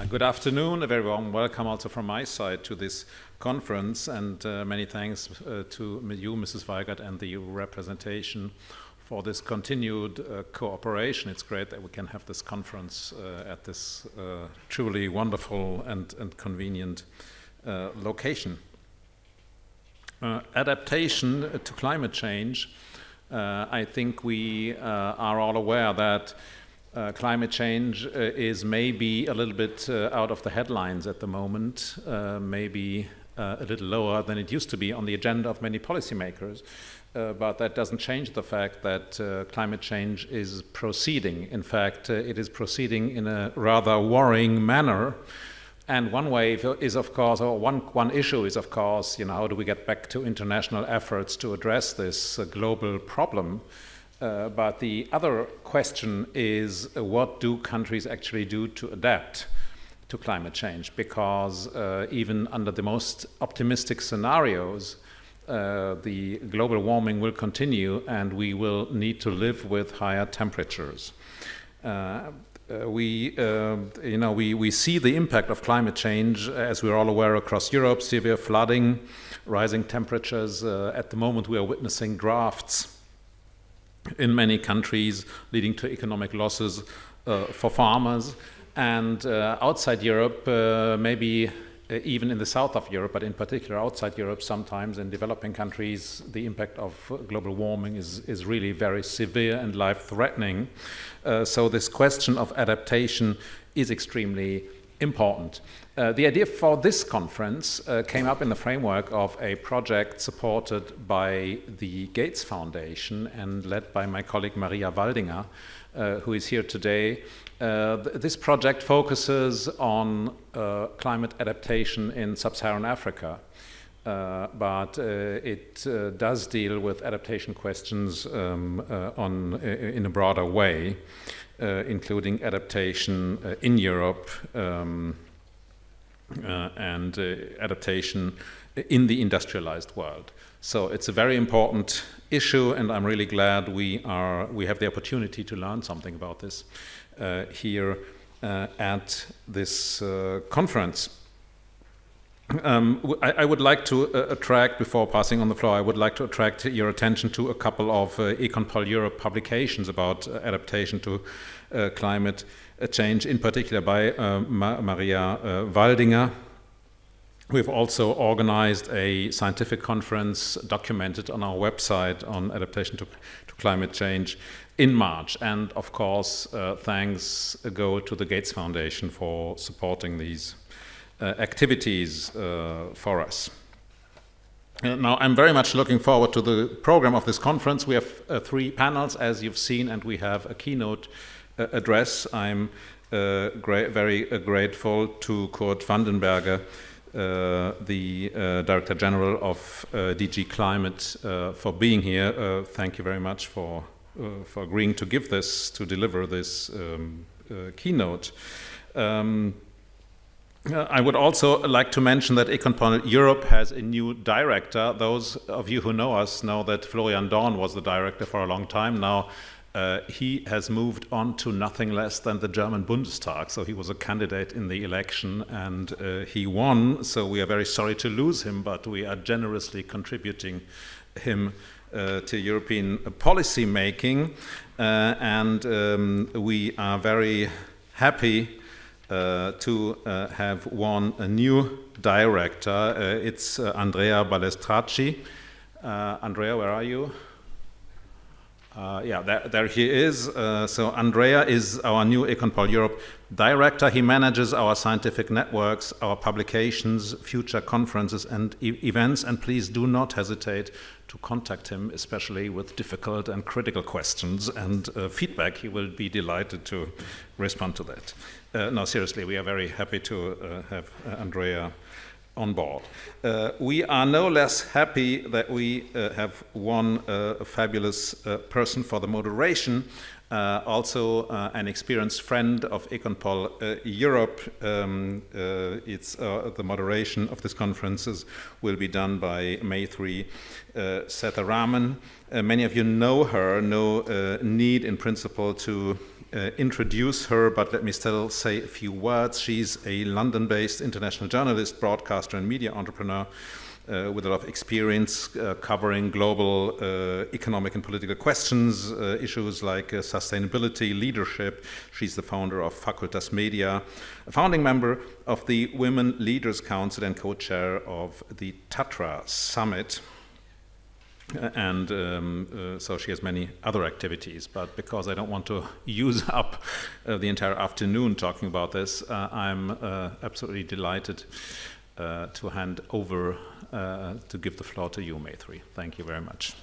Good afternoon, a very warm welcome also from my side to this conference, and many thanks to you, Mrs. Weigert, and the EU representation for this continued cooperation. It's great that we can have this conference at this truly wonderful and convenient location. Adaptation to climate change. I think we are all aware that climate change is maybe a little bit out of the headlines at the moment, maybe a little lower than it used to be on the agenda of many policymakers. But that doesn't change the fact that climate change is proceeding. In fact, it is proceeding in a rather worrying manner. And one way is, of course, or one issue is, of course, how do we get back to international efforts to address this global problem? But the other question is, what do countries actually do to adapt to climate change? Because even under the most optimistic scenarios, the global warming will continue and we will need to live with higher temperatures. We see the impact of climate change, as we're all aware, across Europe: severe flooding, rising temperatures. At the moment, we are witnessing droughts in many countries, leading to economic losses for farmers. And outside Europe, maybe even in the south of Europe, but in particular outside Europe, sometimes in developing countries, the impact of global warming is really very severe and life-threatening. So this question of adaptation is extremely important. The idea for this conference came up in the framework of a project supported by the Gates Foundation and led by my colleague Maria Waldinger, who is here today. This project focuses on climate adaptation in sub-Saharan Africa, but it does deal with adaptation questions in a broader way, including adaptation in Europe and adaptation in the industrialized world. So it's a very important issue, and I'm really glad we have the opportunity to learn something about this here at this conference. I would like to attract, before passing on the floor, I would like to attract your attention to a couple of EconPol Europe publications about adaptation to climate change, in particular by Maria Waldinger. We've also organized a scientific conference documented on our website on adaptation to climate change in March. And of course, thanks go to the Gates Foundation for supporting these activities for us. Now, I'm very much looking forward to the program of this conference. We have 3 panels, as you've seen, and we have a keynote address. I'm very grateful to Kurt Vandenberger, the Director General of DG Climate, for being here. Thank you very much for agreeing to deliver this keynote. I would also like to mention that EconPol Europe has a new director. Those of you who know us know that Florian Dorn was the director for a long time now. He has moved on to nothing less than the German Bundestag. So he was a candidate in the election and he won. So we are very sorry to lose him, but we are generously contributing him to European policy making. And we are very happy to have won a new director. It's Andrea Balestracci. Andrea, where are you? There he is. So Andrea is our new EconPol Europe director. He manages our scientific networks, our publications, future conferences and events. And please do not hesitate to contact him, especially with difficult and critical questions and feedback. He will be delighted to respond to that. No, seriously, we are very happy to have Andrea on board. We are no less happy that we have won a fabulous person for the moderation, also an experienced friend of EconPol Europe. The moderation of this conferences will be done by Maitri Setharaman. Many of you know her, no need in principle to introduce her, but let me still say a few words. She's a London-based international journalist, broadcaster, and media entrepreneur with a lot of experience covering global economic and political questions, issues like sustainability, leadership. She's the founder of Facultas Media, a founding member of the Women Leaders Council and co-chair of the Tatra Summit. And so she has many other activities, but because I don't want to use up the entire afternoon talking about this, I'm absolutely delighted to hand over, to give the floor to you, Maitri. Thank you very much.